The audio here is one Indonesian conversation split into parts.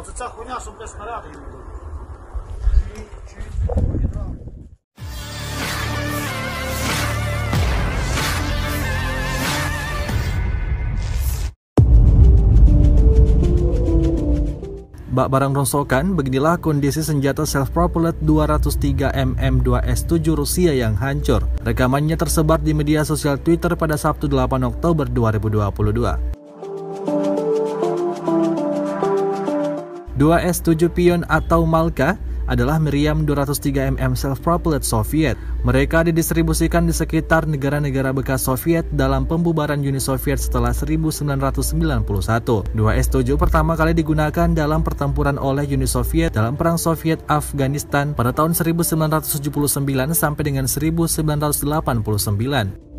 Вот эта хуйня, что, блядь, снаряды идут. Bak barang rongsokan, beginilah kondisi senjata self-propelled 203 mm2S7 Rusia yang hancur. Rekamannya tersebar di media sosial Twitter pada Sabtu 8 Oktober 2022. 2S7 Pion atau Malka adalah meriam 203 mm self-propelled Soviet. Mereka didistribusikan di sekitar negara-negara bekas Soviet dalam pembubaran Uni Soviet setelah 1991. 2S7 pertama kali digunakan dalam pertempuran oleh Uni Soviet dalam Perang Soviet Afghanistan pada tahun 1979 sampai dengan 1989.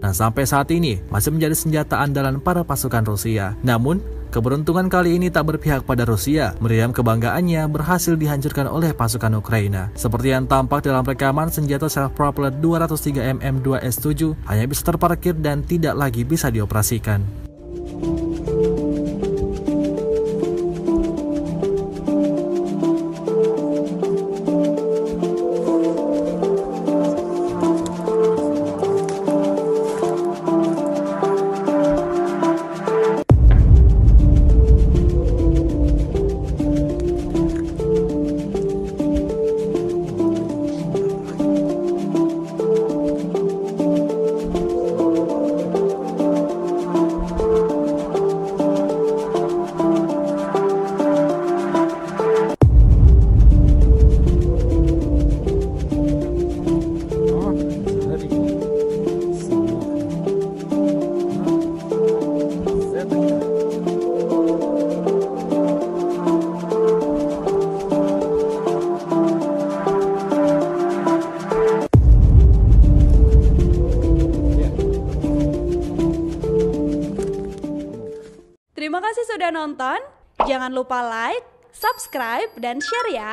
Nah, sampai saat ini masih menjadi senjata andalan para pasukan Rusia. Namun, keberuntungan kali ini tak berpihak pada Rusia. Meriam kebanggaannya berhasil dihancurkan oleh pasukan Ukraina. Seperti yang tampak dalam rekaman, senjata self-propelled 203 mm2S7 hanya bisa terparkir dan tidak lagi bisa dioperasikan. Terima kasih sudah nonton. Jangan lupa like, subscribe, dan share ya.